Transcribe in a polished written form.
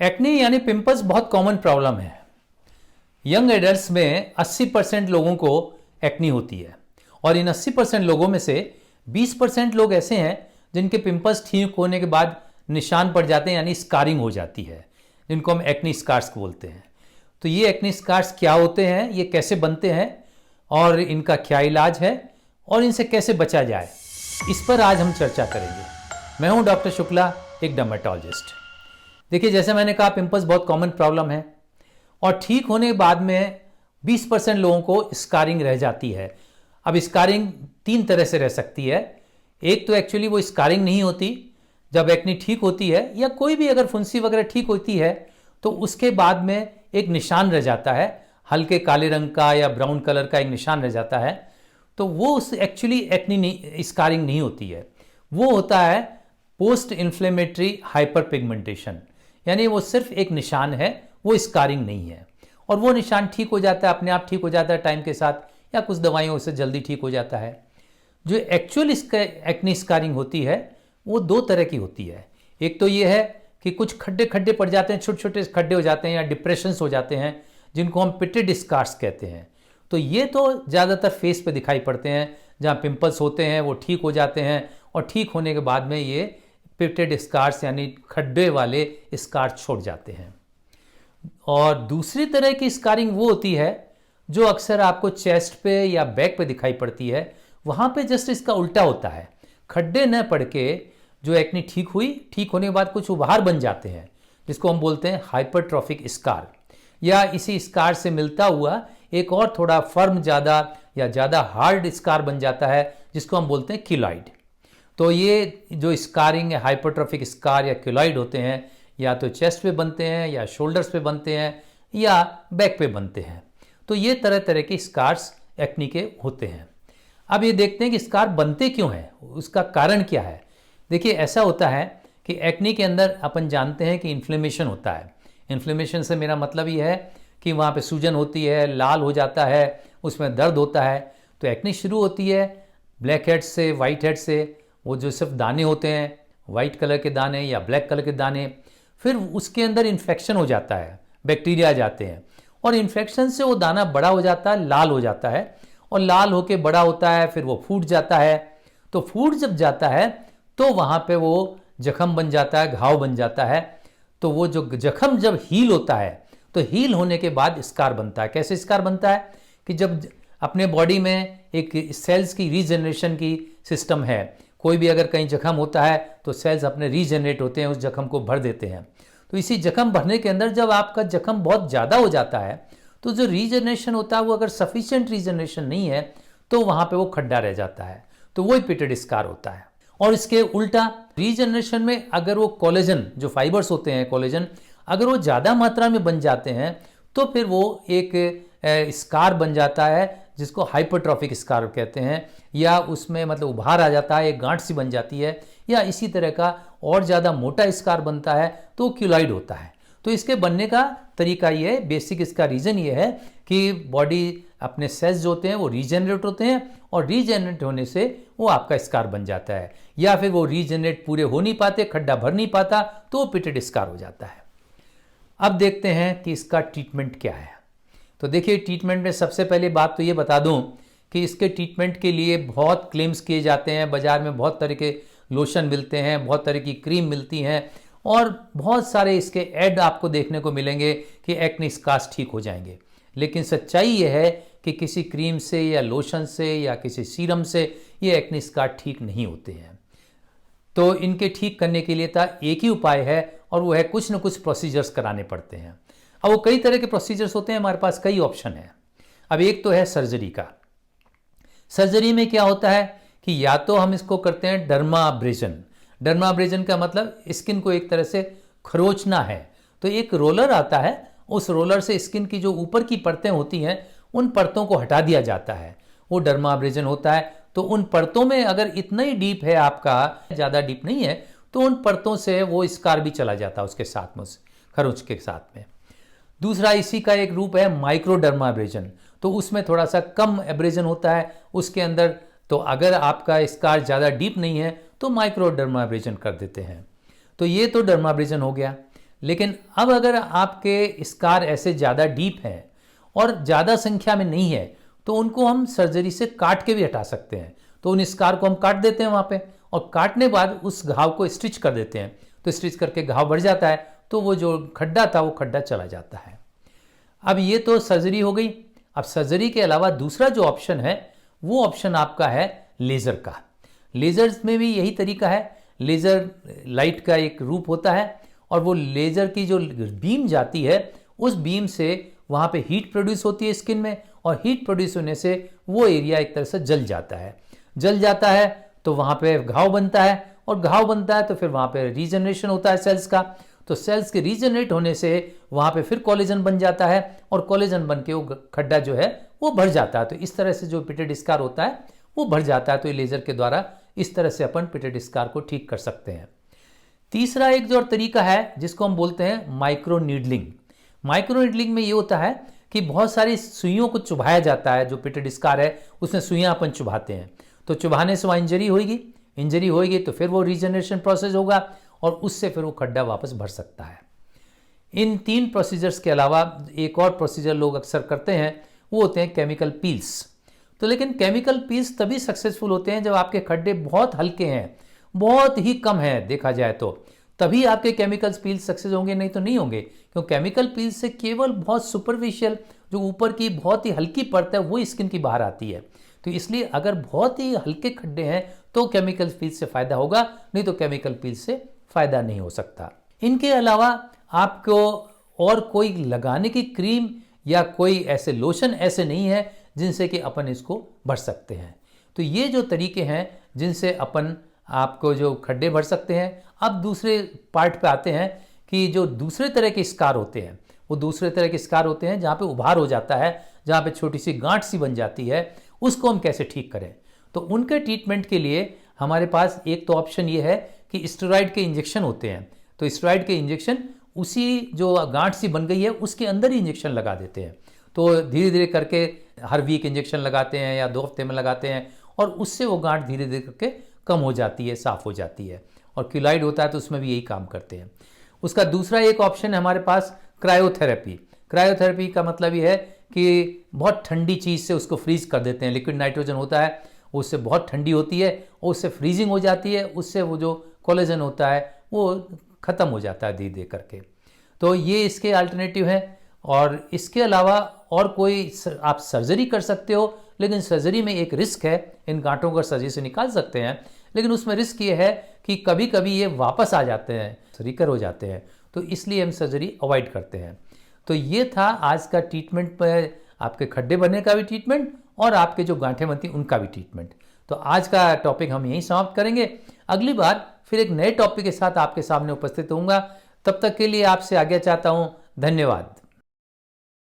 Acne यानी pimples बहुत common problem है। यंग एडल्ट्स में 80% लोगों को एक्ने होती है और इन 80% लोगों में से 20% लोग ऐसे हैं जिनके पिंपल्स ठीक होने के बाद निशान पड़ जाते हैं, यानी स्कारिंग हो जाती है, जिनको हम एक्ने स्कार्स बोलते हैं। तो ये एक्ने स्कार्स क्या होते हैं, ये कैसे बनते हैं और इनका क्या इलाज है और इनसे कैसे बचा जाए, इस पर आज हम चर्चा करेंगे। मैं हूं डॉक्टर शुक्ला, एक डर्मेटोलॉजिस्ट। देखिए, जैसे मैंने कहा, पिंपल्स बहुत कॉमन प्रॉब्लम है और ठीक होने के बाद में 20% लोगों को स्कारिंग रह जाती है। अब स्कारिंग 3 तरह से रह सकती है। एक तो एक्चुअली वो स्कारिंग नहीं होती, जब एक्ने ठीक होती है या कोई भी अगर फुंसी वगैरह ठीक होती है तो उसके बाद में एक निशान रह जाता है, हल्के काले रंग का या ब्राउन कलर का एक निशान रह जाता है। तो वो एक्चुअली एक्ने स्कारिंग नहीं होती है, वो होता है पोस्ट इन्फ्लेमेटरी हाइपर पिगमेंटेशन, यानी वो सिर्फ एक निशान है, वो स्कारिंग नहीं है। और वो निशान ठीक हो जाता है, अपने आप ठीक हो जाता है टाइम के साथ, या कुछ दवाइयों से जल्दी ठीक हो जाता है। जो एक्चुअल एक्ने स्कारिंग होती है वो 2 तरह की होती है। एक तो ये है कि कुछ खड्डे खड्डे पड़ जाते हैं, छोटे छोटे खड्डे हो जाते हैं या डिप्रेशंस हो जाते हैं, जिनको हम पिटेड स्कार्स कहते हैं। तो ये तो ज़्यादातर फेस पे दिखाई पड़ते हैं, जहाँ पिंपल्स होते हैं वो ठीक हो जाते हैं और ठीक होने के बाद में ये पिटेड स्कार्स यानी खड्डे वाले स्कार छोड़ जाते हैं। और दूसरी तरह की स्कारिंग वो होती है जो अक्सर आपको चेस्ट पे या बैक पे दिखाई पड़ती है। वहाँ पे जस्ट इसका उल्टा होता है, खड्डे न पड़ के जो एक्ने ठीक हुई, ठीक होने के बाद कुछ उभार बन जाते हैं, जिसको हम बोलते हैं हाइपरट्रॉफिक स्कार, या इसी स्कार से मिलता हुआ एक और थोड़ा फर्म ज़्यादा या ज़्यादा हार्ड स्कार बन जाता है, जिसको हम बोलते हैं क्यूलॉइड। तो ये जो स्कारिंग है, हाइपरट्रॉफिक स्कार या क्यूलॉइड होते हैं, या तो चेस्ट पे बनते हैं या शोल्डर्स पे बनते हैं या बैक पे बनते हैं। तो ये तरह तरह के स्कार्स एक्ने के होते हैं। अब ये देखते हैं कि स्कार बनते क्यों हैं, उसका कारण क्या है। देखिए, ऐसा होता है कि एक्ने के अंदर अपन जानते हैं कि इन्फ्लेमेशन होता है। इन्फ्लेमेशन से मेरा मतलब ये है कि वहाँ पे सूजन होती है, लाल हो जाता है, उसमें दर्द होता है। तो एक्ने शुरू होती है ब्लैक हेड से, वाइट हेड से, वो जो सिर्फ दाने होते हैं, वाइट कलर के दाने या ब्लैक कलर के दाने। फिर उसके अंदर इन्फेक्शन हो जाता है, बैक्टीरिया आ जाते हैं और इन्फेक्शन से वो दाना बड़ा हो जाता है, लाल हो जाता है, और लाल होके बड़ा होता है, फिर वो फूट जाता है। तो फूट जब जाता है तो वहाँ पे वो जख्म बन जाता है, घाव बन जाता है। तो वो जो जख्म जब हील होता है तो हील होने के बाद स्कार बनता है। कैसे स्कार बनता है कि जब अपने बॉडी में एक सेल्स की रीजनरेशन की सिस्टम है, कोई भी अगर कहीं जख्म होता है तो सेल्स अपने रीजनरेट होते हैं, उस जख्म को भर देते हैं। तो इसी जख्म भरने के अंदर जब आपका जख्म बहुत ज़्यादा हो जाता है तो जो रीजनरेशन होता है वो अगर सफिशिएंट रीजनरेशन नहीं है तो वहाँ पे वो खड्डा रह जाता है, तो वही पिटेड स्कार होता है। और इसके उल्टा रीजनरेशन में अगर वो कोलेजन, जो फाइबर्स होते हैं कोलेजन, अगर वो ज़्यादा मात्रा में बन जाते हैं तो फिर वो एक स्कार बन जाता है, जिसको हाइपरट्रॉफिक स्कार कहते हैं, या उसमें मतलब उभार आ जाता है, एक गांठ सी बन जाती है, या इसी तरह का और ज़्यादा मोटा स्कार बनता है तो क्यूलॉइड होता है। तो इसके बनने का तरीका ये है, बेसिक इसका रीज़न ये है कि बॉडी अपने सेल्स जो होते हैं वो रीजनरेट होते हैं और रीजनरेट होने से वो आपका स्कार बन जाता है, या फिर वो रीजनरेट पूरे हो नहीं पाते, खड्डा भर नहीं पाता, तो वो पिटेड स्कार हो जाता है। अब देखते हैं कि इसका ट्रीटमेंट क्या है। तो देखिए, ट्रीटमेंट में सबसे पहले बात तो ये बता दूं कि इसके ट्रीटमेंट के लिए बहुत क्लेम्स किए जाते हैं, बाज़ार में बहुत तरह के लोशन मिलते हैं, बहुत तरह की क्रीम मिलती हैं और बहुत सारे इसके ऐड आपको देखने को मिलेंगे कि एक्ने स्कार्स ठीक हो जाएंगे। लेकिन सच्चाई ये है कि किसी क्रीम से या लोशन से या किसी सीरम से ये एक्ने स्कार ठीक नहीं होते हैं। तो इनके ठीक करने के लिए एक ही उपाय है और वो है कुछ न कुछ प्रोसीजर्स कराने पड़ते हैं। अब वो कई तरह के प्रोसीजर्स होते हैं, हमारे पास कई ऑप्शन है। अब एक तो है सर्जरी का। सर्जरी में क्या होता है कि या तो हम इसको करते हैं डर्माब्रेजन। डर्माब्रेजन का मतलब स्किन को एक तरह से खरोचना है। तो एक रोलर आता है, उस रोलर से स्किन की जो ऊपर की परतें होती हैं उन परतों को हटा दिया जाता है, वो डर्माब्रेजन होता है। तो उन परतों में अगर इतना ही डीप है, आपका ज़्यादा डीप नहीं है, तो उन परतों से वो स्कार भी चला जाता है उसके साथ में, खरोच के साथ में। दूसरा इसी का एक रूप है माइक्रोडर्माब्रेजन। तो उसमें थोड़ा सा कम एब्रेजन होता है उसके अंदर। तो अगर आपका स्कार ज़्यादा डीप नहीं है तो माइक्रोडर्माब्रेजन कर देते हैं। तो ये तो डर्माब्रेजन हो गया। लेकिन अब अगर आपके स्कार ऐसे ज़्यादा डीप हैं और ज़्यादा संख्या में नहीं है तो उनको हम सर्जरी से काट के भी हटा सकते हैं। तो उन स्कार को हम काट देते हैं वहाँ पे, और काटने बाद उस घाव को स्टिच कर देते हैं। तो स्टिच करके घाव बढ़ जाता है, तो वो जो खड्डा था वो खड्डा चला जाता है। अब ये तो सर्जरी हो गई। अब सर्जरी के अलावा दूसरा जो ऑप्शन है वो ऑप्शन आपका है लेज़र का। लेज़र में भी यही तरीका है। लेज़र लाइट का एक रूप होता है और वो लेज़र की जो बीम जाती है उस बीम से वहाँ पे हीट प्रोड्यूस होती है स्किन में, और हीट प्रोड्यूस होने से वो एरिया एक तरह से जल जाता है। जल जाता है तो वहाँ पे घाव बनता है, और घाव बनता है तो फिर वहाँ पे रीजनरेशन होता है सेल्स का। तो सेल्स के रीजनरेट होने से वहाँ पे फिर कोलेजन बन जाता है, और कोलेजन बन के वो खड्डा जो है वो भर जाता है। तो इस तरह से जो पिटेड स्कार होता है वो भर जाता है। तो ये लेज़र के द्वारा इस तरह से अपन पिटेड स्कार को ठीक कर सकते हैं। तीसरा एक जो और तरीका है जिसको हम बोलते हैं माइक्रो नीडलिंग। माइक्रो नीडलिंग में ये होता है कि बहुत सारी सुइयों को चुभाया जाता है। जो पिटेड स्कार है उसमें सुइयां अपन चुभाते हैं, तो चुभाने से वहाँ इंजरी होगी तो फिर वो रीजनरेशन प्रोसेस होगा और उससे फिर वो खड्डा वापस भर सकता है। इन 3 प्रोसीजर्स के अलावा एक और प्रोसीजर लोग अक्सर करते हैं, वो होते हैं केमिकल पील्स। तो लेकिन केमिकल पील्स तभी सक्सेसफुल होते हैं जब आपके खड्डे बहुत हल्के हैं, बहुत ही कम है देखा जाए तो, तभी आपके केमिकल पील्स सक्सेस होंगे, नहीं तो नहीं होंगे। क्योंकि केमिकल पील्स से केवल बहुत सुपरफिशियल जो ऊपर की बहुत ही हल्की परत है वो स्किन की बाहर आती है। तो इसलिए अगर बहुत ही हल्के खड्डे हैं तो केमिकल पील्स से फायदा होगा, नहीं तो केमिकल पील्स से फायदा नहीं हो सकता। इनके अलावा आपको और कोई लगाने की क्रीम या कोई ऐसे लोशन ऐसे नहीं है जिनसे कि अपन इसको भर सकते हैं। तो ये जो तरीके हैं जिनसे अपन आपको जो खड्डे भर सकते हैं। अब दूसरे पार्ट पे आते हैं कि जो दूसरे तरह के स्कार होते हैं, वो दूसरे तरह के स्कार होते हैं जहाँ पे उभार हो जाता है, जहाँ पे छोटी सी गांठ सी बन जाती है, उसको हम कैसे ठीक करें। तो उनके ट्रीटमेंट के लिए हमारे पास एक तो ऑप्शन ये है कि स्टेरॉइड के इंजेक्शन होते हैं। तो स्टेरॉइड के इंजेक्शन उसी जो गांठ सी बन गई है उसके अंदर ही इंजेक्शन लगा देते हैं। तो धीरे धीरे करके हर वीक इंजेक्शन लगाते हैं या 2 हफ्ते में लगाते हैं, और उससे वो गांठ धीरे धीरे करके कम हो जाती है, साफ हो जाती है। और क्यूलाइड होता है तो उसमें भी यही काम करते हैं। उसका दूसरा एक ऑप्शन है हमारे पास क्रायोथेरेपी। क्रायोथेरेपी का मतलब ये है कि बहुत ठंडी चीज़ से उसको फ्रीज कर देते हैं। लिक्विड नाइट्रोजन होता है, उससे बहुत ठंडी होती है और उससे फ्रीजिंग हो जाती है, उससे वो जो कोलेजन होता है वो ख़त्म हो जाता है धीरे धीरे करके। तो ये इसके अल्टरनेटिव हैं। और इसके अलावा और कोई आप सर्जरी कर सकते हो, लेकिन सर्जरी में एक रिस्क है। इन गांठों को सर्जरी से निकाल सकते हैं, लेकिन उसमें रिस्क ये है कि कभी कभी ये वापस आ जाते हैं, रिकर हो जाते हैं, तो इसलिए हम सर्जरी अवॉइड करते हैं। तो ये था आज का ट्रीटमेंट पर, आपके खड्डे बनने का भी ट्रीटमेंट और आपके जो गांठें बनती उनका भी ट्रीटमेंट। तो आज का टॉपिक हम यहीं समाप्त करेंगे। अगली बार फिर एक नए टॉपिक के साथ आपके सामने उपस्थित होऊंगा। तब तक के लिए आपसे आज्ञा चाहता हूँ। धन्यवाद।